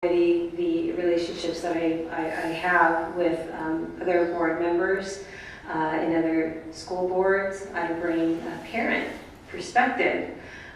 the relationships that I have with other board members and other school boards. I bring a parent perspective.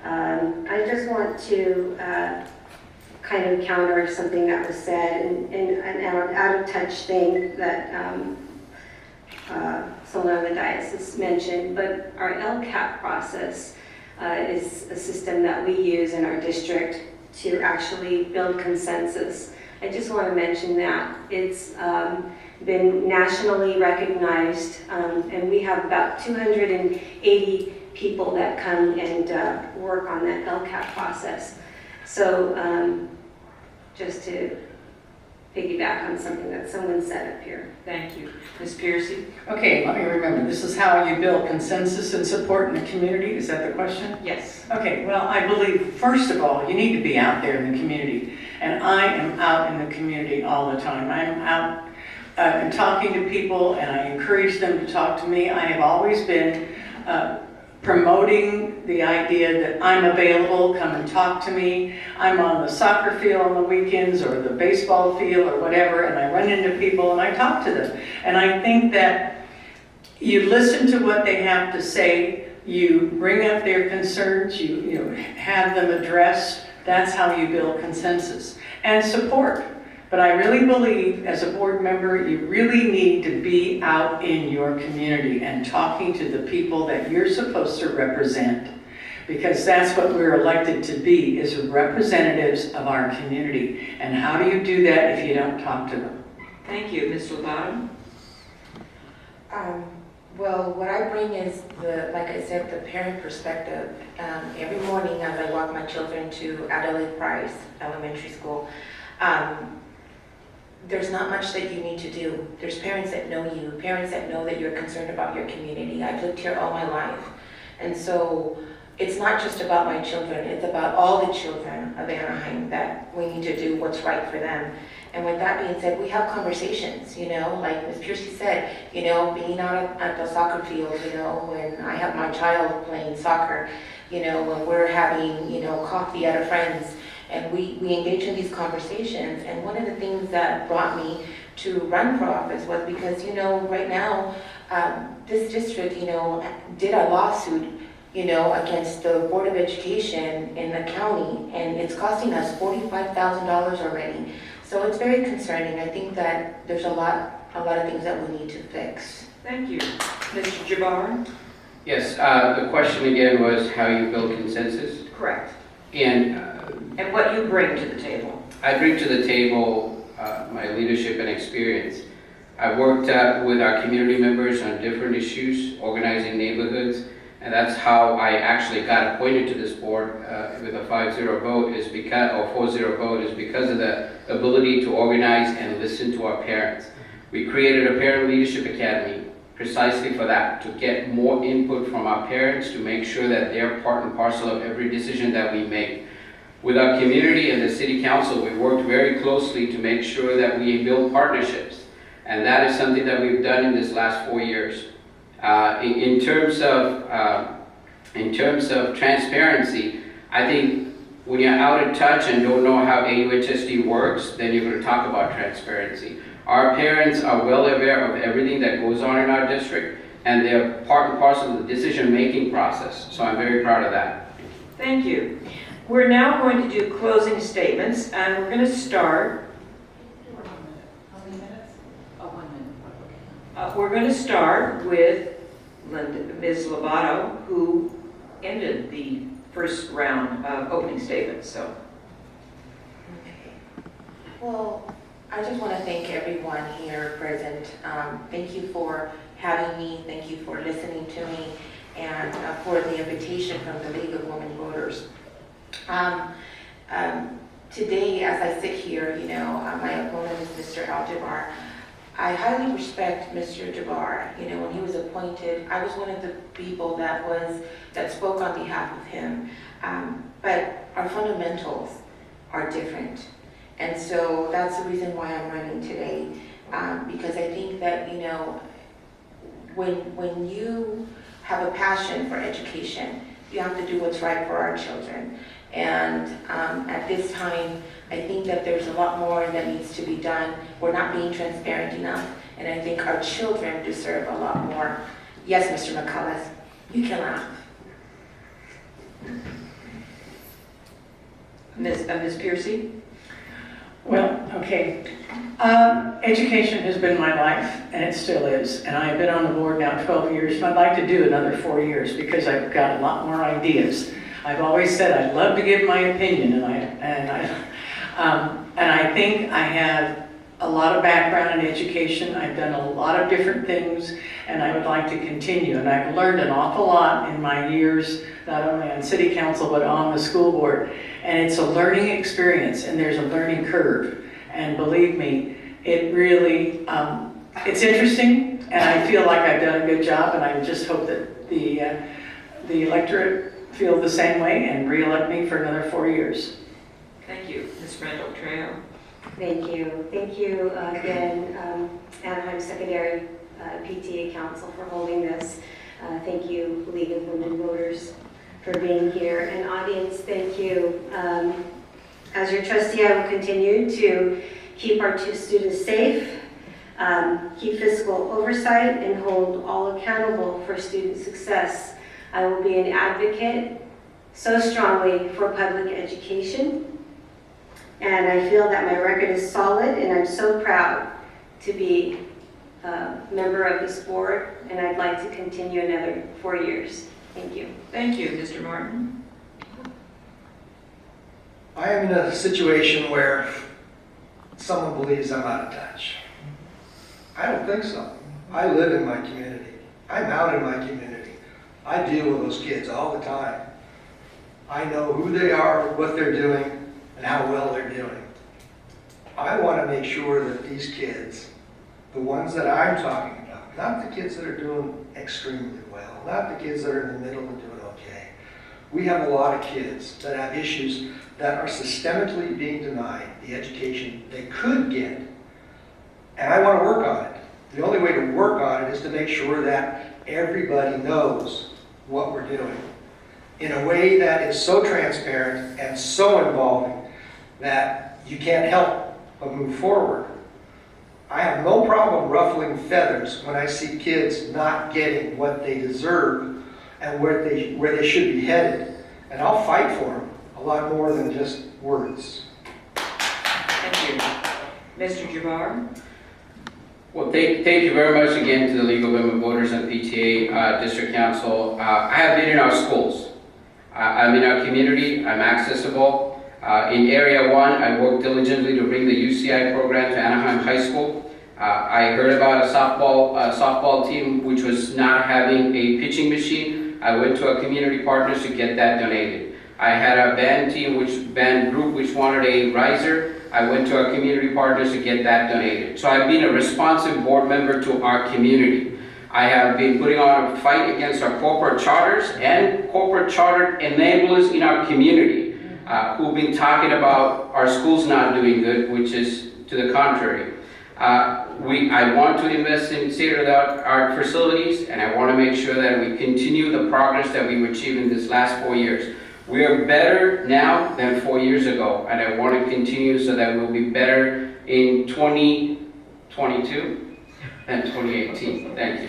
I just want to kind of counter something that was said and an out-of-touch thing that someone on the diocese mentioned, but our LCAP process is a system that we use in our district to actually build consensus. I just want to mention that it's been nationally recognized, and we have about 280 people that come and work on that LCAP process. So just to piggyback on something that someone said up here. Thank you. Ms. Piercy? Okay, let me remember, this is how you build consensus and support in the community, is that the question? Yes. Okay, well, I believe, first of all, you need to be out there in the community. And I am out in the community all the time. I'm out and talking to people, and I encourage them to talk to me. I have always been promoting the idea that I'm available, come and talk to me. I'm on the soccer field on the weekends or the baseball field or whatever, and I run into people and I talk to them. And I think that you listen to what they have to say, you bring up their concerns, you have them addressed. That's how you build consensus and support. But I really believe as a board member, you really need to be out in your community and talking to the people that you're supposed to represent. Because that's what we're elected to be, is representatives of our community. And how do you do that if you don't talk to them? Thank you. Ms. Lovato? Well, what I bring is, like I said, the parent perspective. Every morning as I walk my children to Adelaide Price Elementary School, there's not much that you need to do. There's parents that know you, parents that know that you're concerned about your community. I've lived here all my life. And so it's not just about my children, it's about all the children of Anaheim that we need to do what's right for them. And with that being said, we have conversations, like Ms. Piercy said, being out at the soccer field, when I have my child playing soccer, when we're having, coffee at a friend's, and we engage in these conversations. And one of the things that brought me to run for office was because, right now, this district, did a lawsuit, against the Board of Education in the county, and it's costing us $45,000 already. So it's very concerning. I think that there's a lot of things that we need to fix. Thank you. Mr. Jabbar? Yes, the question again was how you build consensus. Correct. And what you bring to the table. I bring to the table my leadership and experience. I worked with our community members on different issues, organizing neighborhoods, and that's how I actually got appointed to this board with a 5-0 vote is because, or 4-0 vote is because of the ability to organize and listen to our parents. We created a Parent Leadership Academy precisely for that, to get more input from our parents to make sure that they're part and parcel of every decision that we make. With our community and the City Council, we worked very closely to make sure that we build partnerships. And that is something that we've done in this last 4 years. In terms of transparency, I think when you're out of touch and don't know how AUHSD works, then you're going to talk about transparency. Our parents are well aware of everything that goes on in our district, and they're part and parcel of the decision-making process. So I'm very proud of that. Thank you. We're now going to do closing statements, and we're going to start. We're going to start with Ms. Lovato, who ended the first round of opening statements. So. Okay. Well, I just want to thank everyone here present. Thank you for having me. Thank you for listening to me, and for the invitation from the League of Women Voters. Today, as I sit here, my opponent is Mr. Al-Jabbar. I highly respect Mr. Jabbar. When he was appointed, I was one of the people that spoke on behalf of him. But our fundamentals are different. And so that's the reason why I'm running today. Because I think that, when you have a passion for education, you have to do what's right for our children. And at this time, I think that there's a lot more that needs to be done. We're not being transparent enough, and I think our children deserve a lot more. Yes, Mr. McCullough, you can laugh. Ms. Piercy? Well, okay. Education has been my life, and it still is. And I have been on the board now 12 years, and I'd like to do another 4 years because I've got a lot more ideas. I've always said I'd love to give my opinion, and I think I have a lot of background in education. I've done a lot of different things, and I would like to continue. And I've learned an awful lot in my years, not only on city council, but on the school board. And it's a learning experience, and there's a learning curve. And believe me, it really, it's interesting, and I feel like I've done a good job, and I just hope that the electorate feel the same way and re-elect me for another 4 years. Thank you. Ms. Randall Trejo? Thank you. Thank you again, Anaheim Secondary PTA Council for holding this. Thank you, League of Women Voters, for being here. And audience, thank you. As your trustee, I will continue to keep our two students safe, keep fiscal oversight, and hold all accountable for student success. I will be an advocate so strongly for public education. And I feel that my record is solid, and I'm so proud to be a member of this board, and I'd like to continue another 4 years. Thank you. Thank you. Mr. Martin? I am in a situation where someone believes I'm out of touch. I don't think so. I live in my community. I'm out in my community. I deal with those kids all the time. I know who they are, what they're doing, and how well they're doing. I want to make sure that these kids, the ones that I'm talking about, not the kids that are doing extremely well, not the kids that are in the middle and doing okay. We have a lot of kids that have issues that are systemically being denied the education they could get. And I want to work on it. The only way to work on it is to make sure that everybody knows what we're doing in a way that is so transparent and so involving that you can't help but move forward. I have no problem ruffling feathers when I see kids not getting what they deserve and where they should be headed. And I'll fight for them a lot more than just words. Thank you. Mr. Jabbar? Well, thank you very much again to the League of Women Voters and PTA District Council. I have been in our schools. I'm in our community. I'm accessible. In Area 1, I worked diligently to bring the UCI program to Anaheim High School. I heard about a softball team which was not having a pitching machine. I went to our community partners to get that donated. I had a band group which wanted a riser. I went to our community partners to get that donated. So I've been a responsive board member to our community. I have been putting on a fight against our corporate charters and corporate charter enablers in our community who've been talking about our schools not doing good, which is to the contrary. I want to invest in state-of-the-art facilities, and I want to make sure that we continue the progress that we've achieved in this last 4 years. We are better now than 4 years ago, and I want to continue so that we'll be better in 2022 and 2018. Thank you.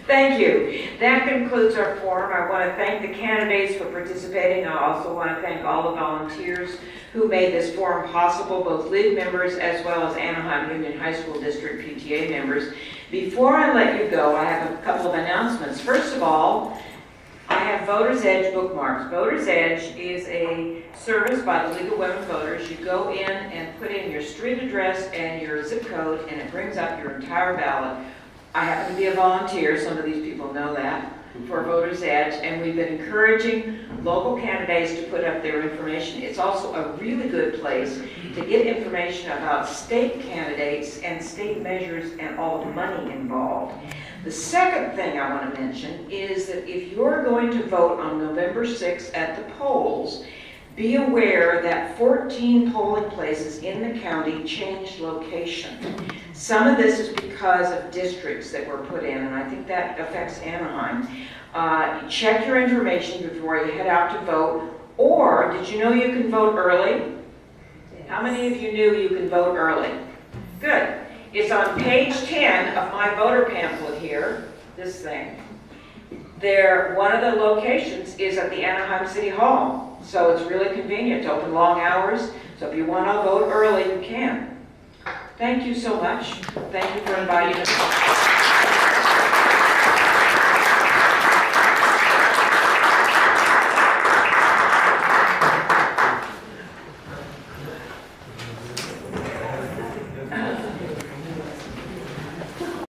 Thank you. That concludes our forum. I want to thank the candidates for participating. I also want to thank all the volunteers who made this forum possible, both League members as well as Anaheim Union High School District PTA members. Before I let you go, I have a couple of announcements. First of all, I have Voters Edge bookmarks. Voters Edge is a service by the League of Women Voters. You go in and put in your street address and your zip code, and it brings up your entire ballot. I happen to be a volunteer, some of these people know that, for Voters Edge, and we've been encouraging local candidates to put up their information. It's also a really good place to get information about state candidates and state measures and all the money involved. The second thing I want to mention is that if you're going to vote on November 6th at the polls, be aware that 14 polling places in the county changed location. Some of this is because of districts that were put in, and I think that affects Anaheim. Check your information before you head out to vote. Or, did you know you can vote early? How many of you knew you can vote early? Good. It's on page 10 of my voter pamphlet here, this thing. One of the locations is at the Anaheim City Hall, so it's really convenient. It's open long hours, so if you want to vote early, you can. Thank you so much. Thank you for inviting us.